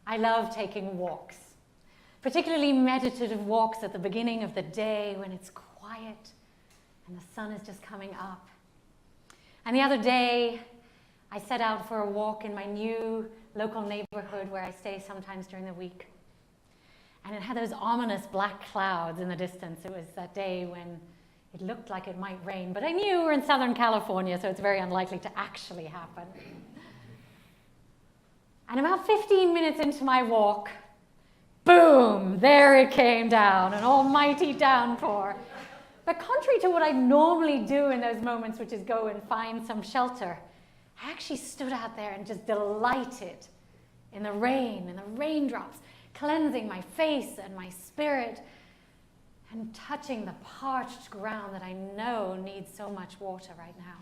I love taking walks, particularly meditative walks at the beginning of the day when it's quiet and the sun is just coming up. And the other day, I set out for a walk in my new local neighborhood where I stay sometimes during the week. And it had those ominous black clouds in the distance. It was that day when it looked like it might rain, but I knew we're in Southern California, so it's very unlikely to actually happen. And about 15 minutes into my walk, boom, there it came down, an almighty downpour. But contrary to what I normally do in those moments, which is go and find some shelter, I actually stood out there and just delighted in the rain and the raindrops, cleansing my face and my spirit and touching the parched ground that I know needs so much water right now.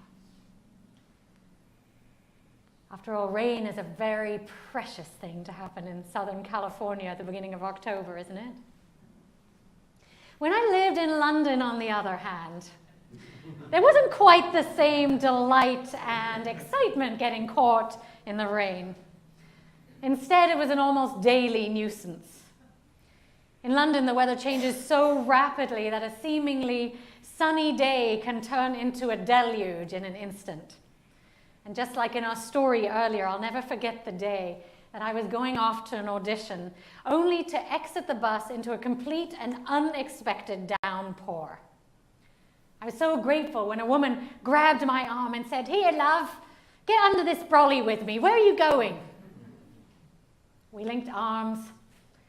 After all, rain is a very precious thing to happen in Southern California at the beginning of October, isn't it? When I lived in London, on the other hand, there wasn't quite the same delight and excitement getting caught in the rain. Instead, it was an almost daily nuisance. In London, the weather changes so rapidly that a seemingly sunny day can turn into a deluge in an instant. And just like in our story earlier, I'll never forget the day that I was going off to an audition, only to exit the bus into a complete and unexpected downpour. I was so grateful when a woman grabbed my arm and said, "Here, love, get under this brolly with me. Where are you going?" We linked arms,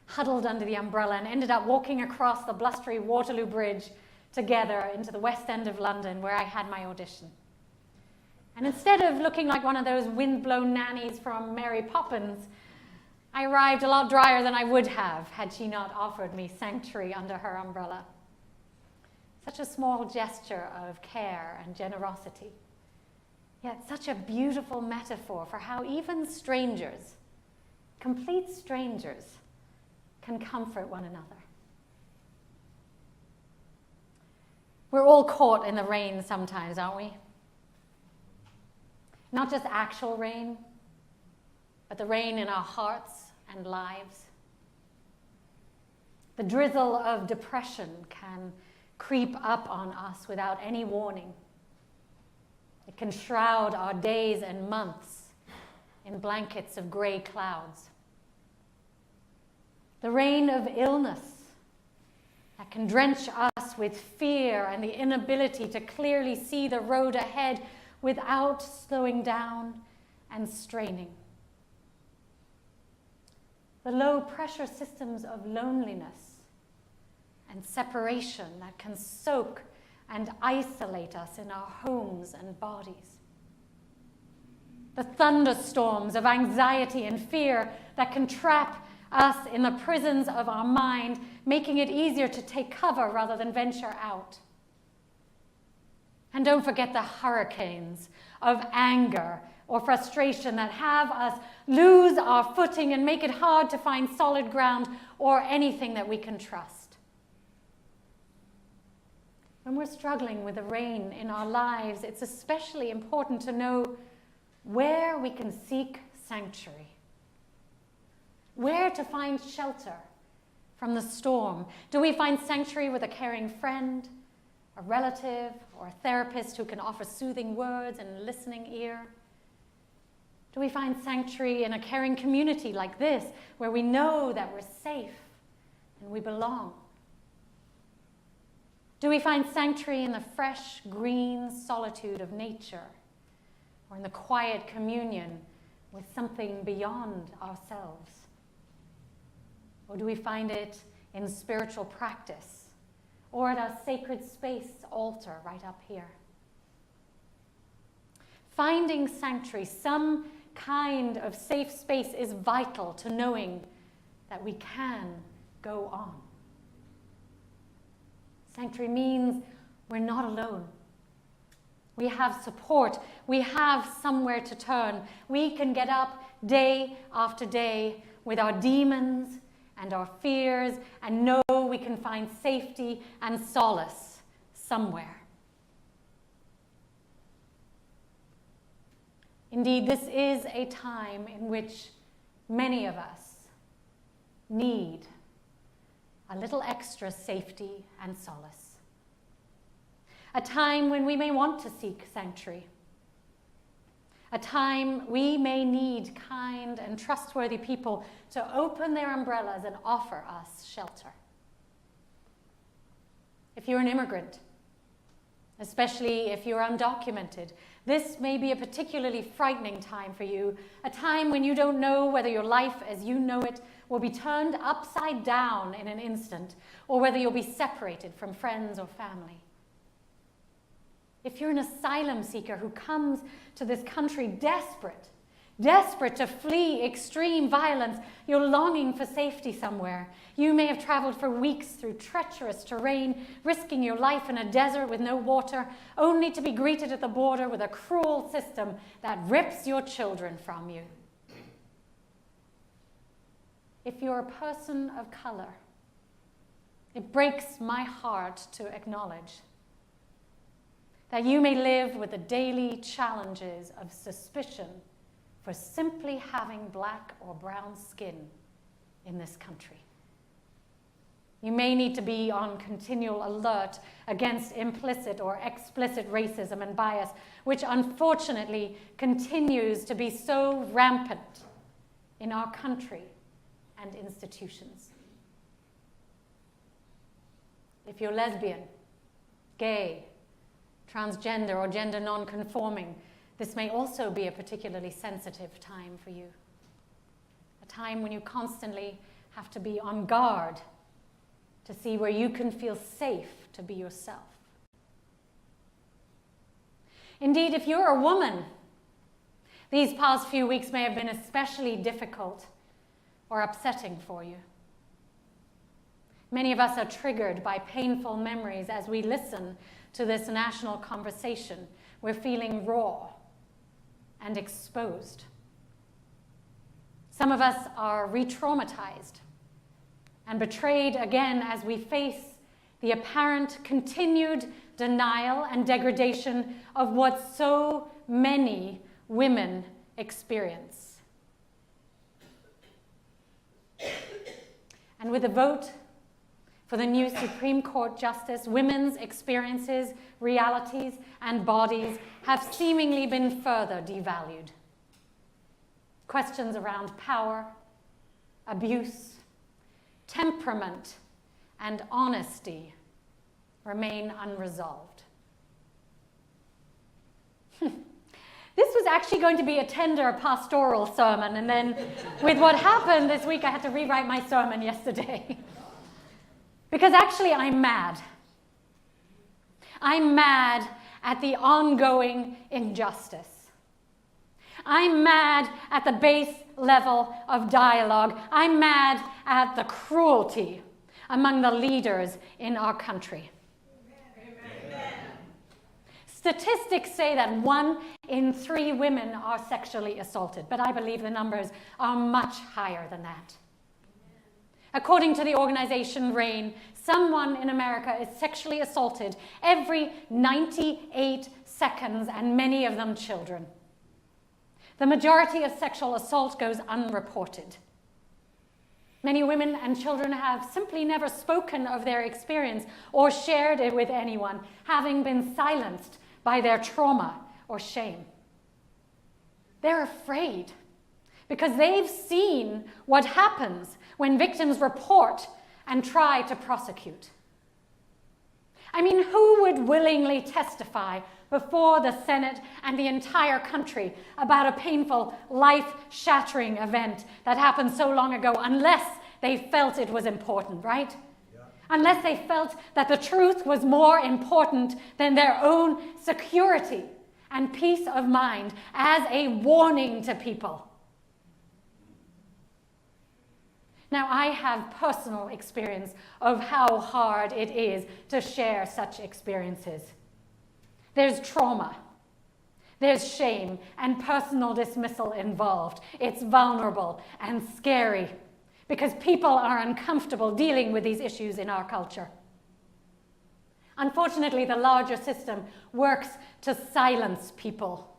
huddled under the umbrella, and ended up walking across the blustery Waterloo Bridge together into the West End of London, where I had my audition. And instead of looking like one of those wind-blown nannies from Mary Poppins, I arrived a lot drier than I would have had she not offered me sanctuary under her umbrella. Such a small gesture of care and generosity, yet such a beautiful metaphor for how even strangers, complete strangers, can comfort one another. We're all caught in the rain sometimes, aren't we? Not just actual rain, but the rain in our hearts and lives. The drizzle of depression can creep up on us without any warning. It can shroud our days and months in blankets of gray clouds. The rain of illness that can drench us with fear and the inability to clearly see the road ahead without slowing down and straining. The low-pressure systems of loneliness and separation that can soak and isolate us in our homes and bodies. The thunderstorms of anxiety and fear that can trap us in the prisons of our mind, making it easier to take cover rather than venture out. And don't forget the hurricanes of anger or frustration that have us lose our footing and make it hard to find solid ground or anything that we can trust. When we're struggling with the rain in our lives, it's especially important to know where we can seek sanctuary, where to find shelter from the storm. Do we find sanctuary with a caring friend, a relative, or a therapist who can offer soothing words and a listening ear? Do we find sanctuary in a caring community like this, where we know that we're safe and we belong? Do we find sanctuary in the fresh, green solitude of nature, or in the quiet communion with something beyond ourselves? Or do we find it in spiritual practice, or at our sacred space altar right up here? Finding sanctuary, some kind of safe space, is vital to knowing that we can go on. Sanctuary means we're not alone. We have support. We have somewhere to turn. We can get up day after day with our demons and our fears and know we can find safety and solace somewhere. Indeed, this is a time in which many of us need a little extra safety and solace. A time when we may want to seek sanctuary. A time we may need kind and trustworthy people to open their umbrellas and offer us shelter. If you're an immigrant, especially if you're undocumented, this may be a particularly frightening time for you, a time when you don't know whether your life as you know it will be turned upside down in an instant, or whether you'll be separated from friends or family. If you're an asylum seeker who comes to this country desperate to flee extreme violence, you're longing for safety somewhere. You may have traveled for weeks through treacherous terrain, risking your life in a desert with no water, only to be greeted at the border with a cruel system that rips your children from you. If you're a person of color, it breaks my heart to acknowledge that you may live with the daily challenges of suspicion for simply having black or brown skin in this country. You may need to be on continual alert against implicit or explicit racism and bias, which unfortunately continues to be so rampant in our country and institutions. If you're lesbian, gay, transgender, or gender non-conforming, this may also be a particularly sensitive time for you. A time when you constantly have to be on guard to see where you can feel safe to be yourself. Indeed, if you're a woman, these past few weeks may have been especially difficult or upsetting for you. Many of us are triggered by painful memories as we listen to this national conversation. We're feeling raw and exposed. Some of us are re-traumatized and betrayed again as we face the apparent continued denial and degradation of what so many women experience. And with the vote for the new Supreme Court Justice, women's experiences, realities, and bodies have seemingly been further devalued. Questions around power, abuse, temperament, and honesty remain unresolved. This was actually going to be a tender pastoral sermon, and then with what happened this week, I had to rewrite my sermon yesterday. Because actually, I'm mad. I'm mad at the ongoing injustice. I'm mad at the base level of dialogue. I'm mad at the cruelty among the leaders in our country. Amen. Statistics say that 1 in 3 women are sexually assaulted, but I believe the numbers are much higher than that. According to the organization RAINN, someone in America is sexually assaulted every 98 seconds, and many of them children. The majority of sexual assault goes unreported. Many women and children have simply never spoken of their experience or shared it with anyone, having been silenced by their trauma or shame. They're afraid because they've seen what happens when victims report and try to prosecute. I mean, who would willingly testify before the Senate and the entire country about a painful, life-shattering event that happened so long ago unless they felt it was important, right? Yeah. Unless they felt that the truth was more important than their own security and peace of mind as a warning to people. Now, I have personal experience of how hard it is to share such experiences. There's trauma, there's shame, and personal dismissal involved. It's vulnerable and scary because people are uncomfortable dealing with these issues in our culture. Unfortunately, the larger system works to silence people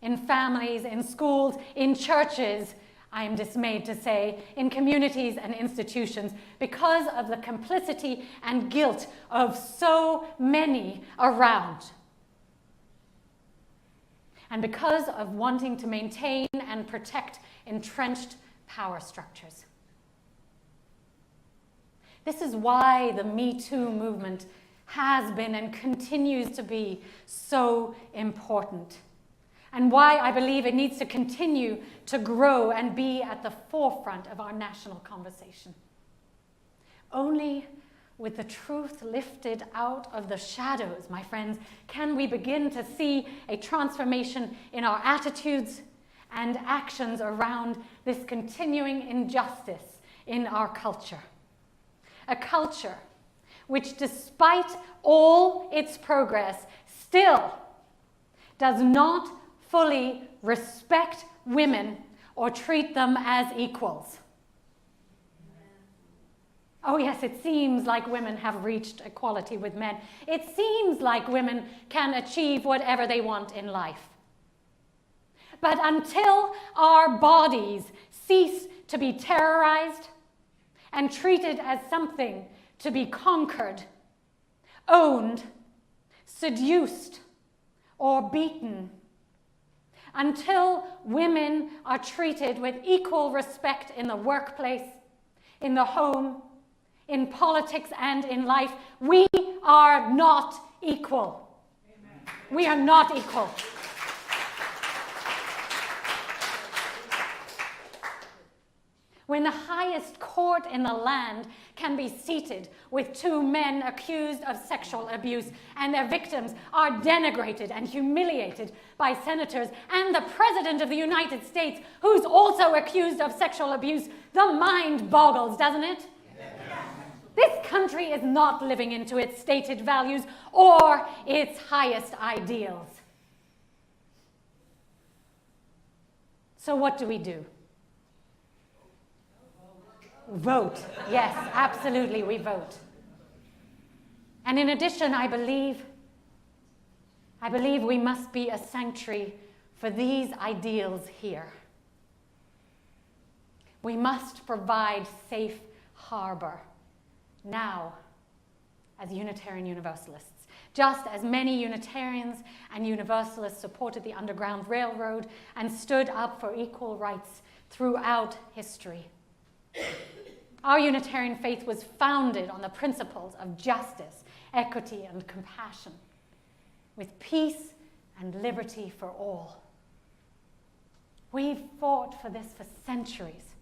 in families, in schools, in churches, I am dismayed to say, in communities and institutions because of the complicity and guilt of so many around. And because of wanting to maintain and protect entrenched power structures. This is why the Me Too movement has been and continues to be so important, and why I believe it needs to continue to grow and be at the forefront of our national conversation. Only with the truth lifted out of the shadows, my friends, can we begin to see a transformation in our attitudes and actions around this continuing injustice in our culture. A culture which, despite all its progress, still does not fully respect women or treat them as equals. Oh yes, it seems like women have reached equality with men. It seems like women can achieve whatever they want in life. But until our bodies cease to be terrorized and treated as something to be conquered, owned, seduced, or beaten, until women are treated with equal respect in the workplace, in the home, in politics, and in life, we are not equal. Amen. We are not equal. When the highest court in the land can be seated with two men accused of sexual abuse and their victims are denigrated and humiliated by senators and the President of the United States, who's also accused of sexual abuse, the mind boggles, doesn't it? Yes. This country is not living into its stated values or its highest ideals. So what do we do? Vote. Yes, absolutely, we vote. And in addition, I believe we must be a sanctuary for these ideals here. We must provide safe harbor now as Unitarian Universalists. Just as many Unitarians and Universalists supported the Underground Railroad and stood up for equal rights throughout history. Our Unitarian faith was founded on the principles of justice, equity, and compassion, with peace and liberty for all. We've fought for this for centuries,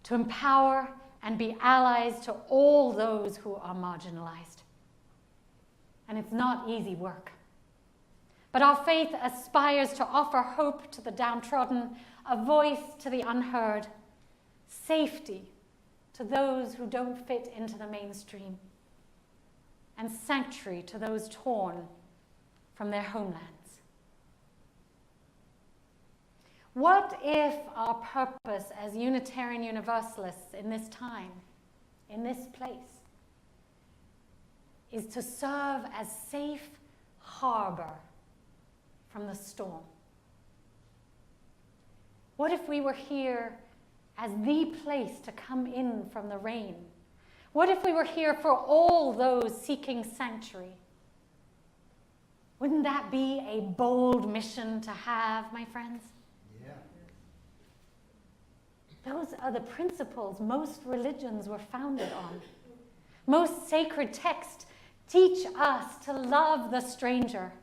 to empower and be allies to all those who are marginalized. And it's not easy work. But our faith aspires to offer hope to the downtrodden, a voice to the unheard, safety to those who don't fit into the mainstream, and sanctuary to those torn from their homelands. What if our purpose as Unitarian Universalists in this time, in this place, is to serve as safe harbor from the storm? What if we were here as the place to come in from the rain? What if we were here for all those seeking sanctuary? Wouldn't that be a bold mission to have, my friends? Yeah. Those are the principles most religions were founded on. Most sacred texts teach us to love the stranger,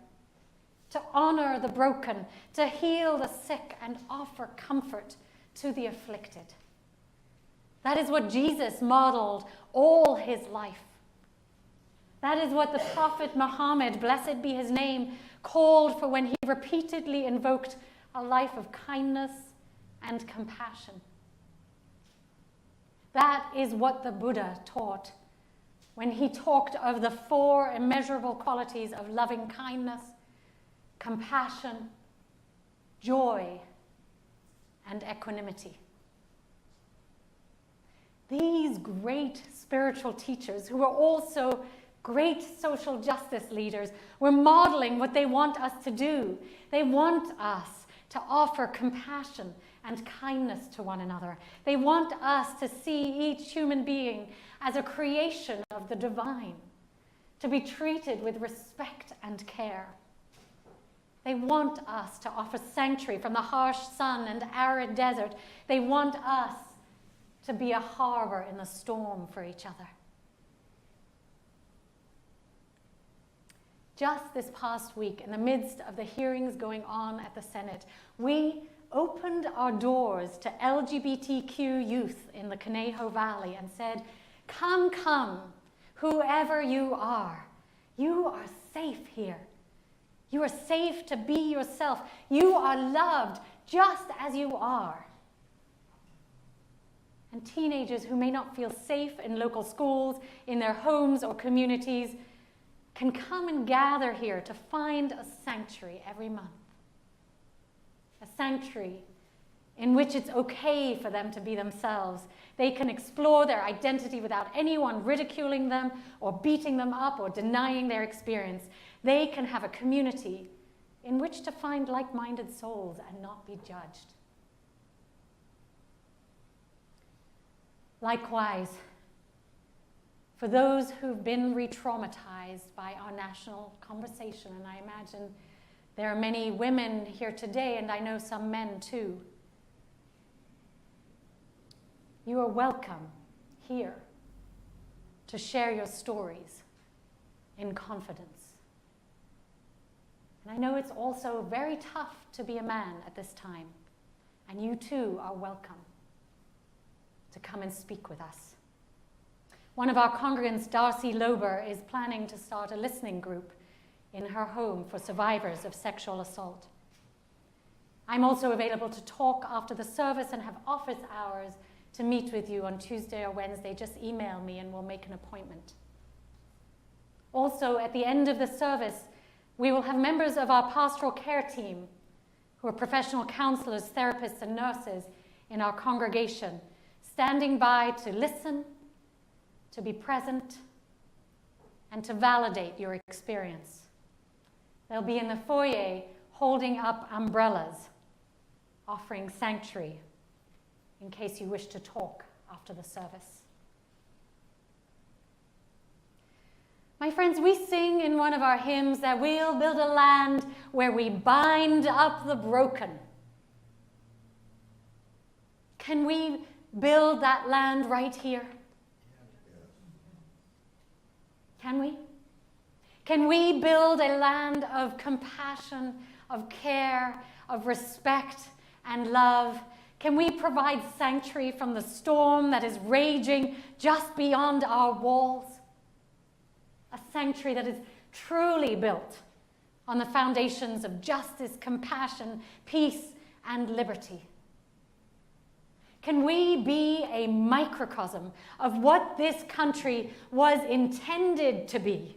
to honor the broken, to heal the sick, and offer comfort to the afflicted. That is what Jesus modeled all his life. That is what the Prophet Muhammad, blessed be his name, called for when he repeatedly invoked a life of kindness and compassion. That is what the Buddha taught when he talked of the four immeasurable qualities of loving kindness, compassion, joy, and equanimity. These great spiritual teachers, who were also great social justice leaders, were modeling what they want us to do. They want us to offer compassion and kindness to one another. They want us to see each human being as a creation of the divine, to be treated with respect and care. They want us to offer sanctuary from the harsh sun and arid desert. They want us to be a harbor in the storm for each other. Just this past week, in the midst of the hearings going on at the Senate, we opened our doors to LGBTQ youth in the Conejo Valley and said, "Come, come, whoever you are safe here. You are safe to be yourself. You are loved just as you are." And teenagers who may not feel safe in local schools, in their homes or communities, can come and gather here to find a sanctuary every month. A sanctuary in which it's okay for them to be themselves. They can explore their identity without anyone ridiculing them or beating them up or denying their experience. They can have a community in which to find like-minded souls and not be judged. Likewise, for those who've been re-traumatized by our national conversation, and I imagine there are many women here today, and I know some men too, you are welcome here to share your stories in confidence. And I know it's also very tough to be a man at this time, and you too are welcome to come and speak with us. One of our congregants, Darcy Lober, is planning to start a listening group in her home for survivors of sexual assault. I'm also available to talk after the service and have office hours to meet with you on Tuesday or Wednesday. Just email me and we'll make an appointment. Also, at the end of the service, we will have members of our pastoral care team who are professional counselors, therapists, and nurses in our congregation, standing by to listen, to be present, and to validate your experience. They'll be in the foyer holding up umbrellas, offering sanctuary in case you wish to talk after the service. My friends, we sing in one of our hymns that we'll build a land where we bind up the broken. Can we build that land right here? Can we? Can we build a land of compassion, of care, of respect and love? Can we provide sanctuary from the storm that is raging just beyond our walls? A sanctuary that is truly built on the foundations of justice, compassion, peace, and liberty. Can we be a microcosm of what this country was intended to be?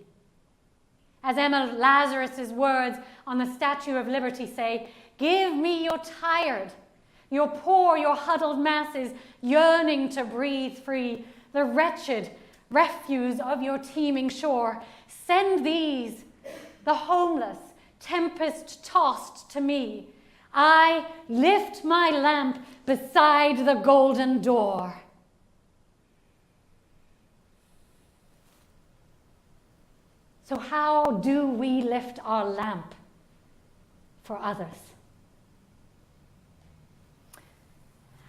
As Emma Lazarus's words on the Statue of Liberty say, "Give me your tired, your poor, your huddled masses yearning to breathe free, the wretched refuse of your teeming shore. Send these, the homeless, tempest-tossed to me. I lift my lamp beside the golden door." So how do we lift our lamp for others?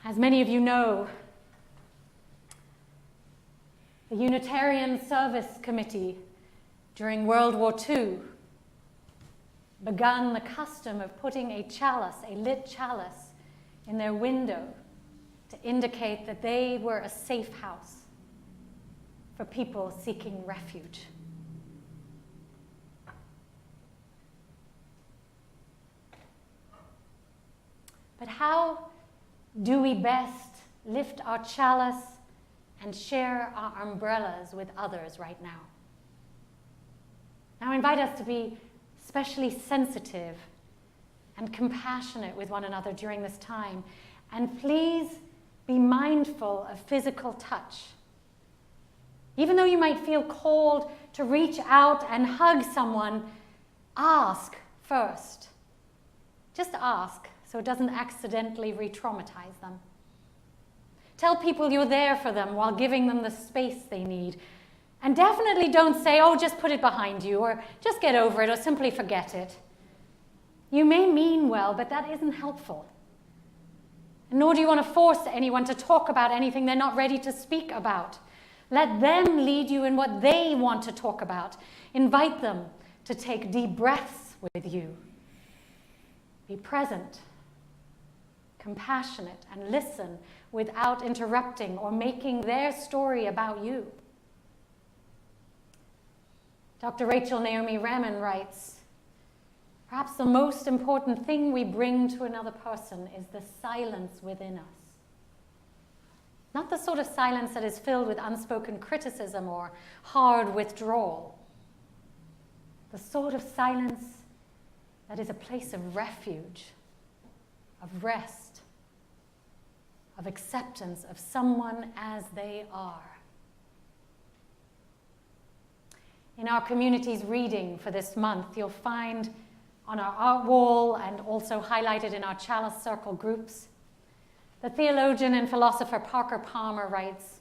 As many of you know, the Unitarian Service Committee during World War II begun the custom of putting a chalice, a lit chalice, in their window to indicate that they were a safe house for people seeking refuge. But how do we best lift our chalice and share our umbrellas with others right now? Now I invite us to be especially sensitive and compassionate with one another during this time. And please be mindful of physical touch. Even though you might feel called to reach out and hug someone, ask first. Just ask so it doesn't accidentally re-traumatize them. Tell people you're there for them while giving them the space they need. And definitely don't say, oh, just put it behind you, or just get over it, or simply forget it. You may mean well, but that isn't helpful. Nor do you want to force anyone to talk about anything they're not ready to speak about. Let them lead you in what they want to talk about. Invite them to take deep breaths with you. Be present, compassionate, and listen without interrupting or making their story about you. Dr. Rachel Naomi Remen writes, perhaps the most important thing we bring to another person is the silence within us. Not the sort of silence that is filled with unspoken criticism or hard withdrawal. The sort of silence that is a place of refuge, of rest, of acceptance of someone as they are. In our community's reading for this month, you'll find on our art wall and also highlighted in our Chalice Circle groups, the theologian and philosopher Parker Palmer writes,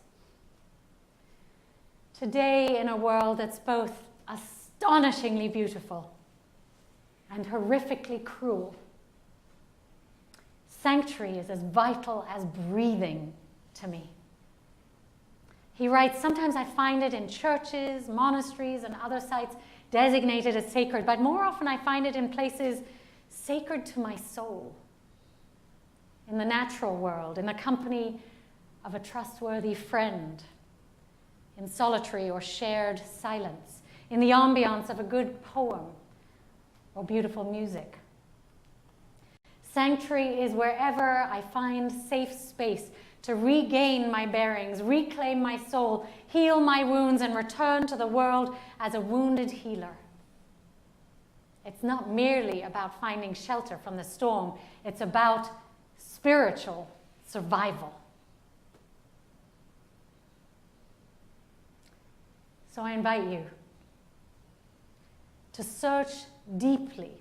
today in a world that's both astonishingly beautiful and horrifically cruel, sanctuary is as vital as breathing to me. He writes, sometimes I find it in churches, monasteries, and other sites designated as sacred, but more often I find it in places sacred to my soul. In the natural world, in the company of a trustworthy friend, in solitary or shared silence, in the ambiance of a good poem or beautiful music. Sanctuary is wherever I find safe space to regain my bearings, reclaim my soul, heal my wounds, and return to the world as a wounded healer. It's not merely about finding shelter from the storm, it's about spiritual survival. So I invite you to search deeply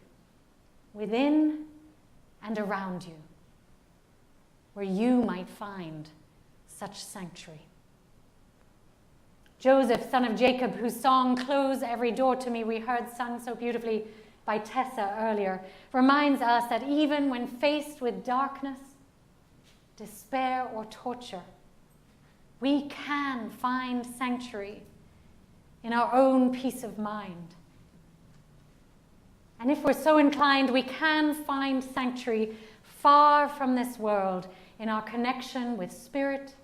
within and around you where you might find such sanctuary. Joseph, son of Jacob, whose song "Close Every Door to Me" we heard sung so beautifully by Tessa earlier, reminds us that even when faced with darkness, despair, or torture, we can find sanctuary in our own peace of mind. And if we're so inclined, we can find sanctuary far from this world in our connection with spirit,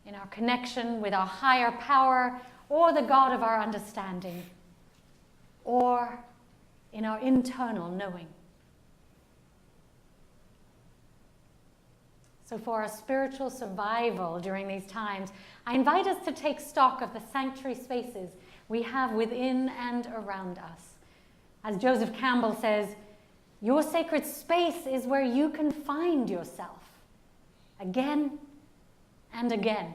in our connection with our higher power or the God of our understanding, or in our internal knowing. So for our spiritual survival during these times, I invite us to take stock of the sanctuary spaces we have within and around us. As Joseph Campbell says, your sacred space is where you can find yourself again and again.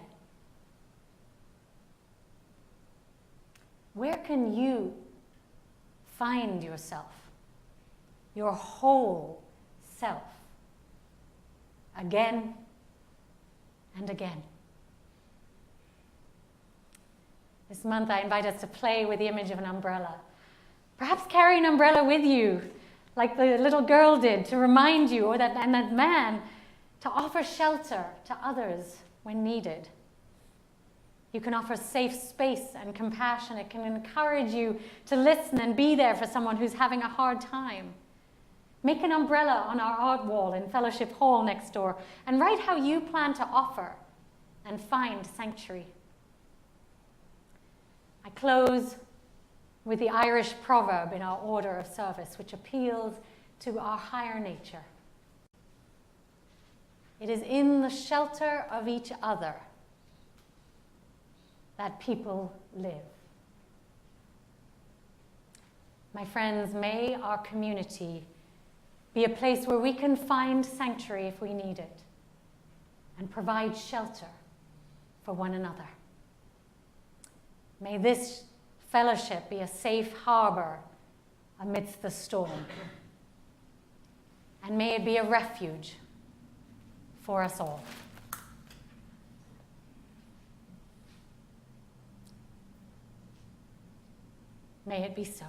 Where can you find yourself, your whole self, again and again? This month I invite us to play with the image of an umbrella. Perhaps carry an umbrella with you, like the little girl did, to remind you, or that man, to offer shelter to others when needed. You can offer safe space and compassion. It can encourage you to listen and be there for someone who's having a hard time. Make an umbrella on our art wall in Fellowship Hall next door and write how you plan to offer and find sanctuary. I close with the Irish proverb in our order of service, which appeals to our higher nature. It is in the shelter of each other that people live. My friends, may our community be a place where we can find sanctuary if we need it and provide shelter for one another. May this fellowship be a safe harbor amidst the storm. and may it be a refuge for us all. May it be so.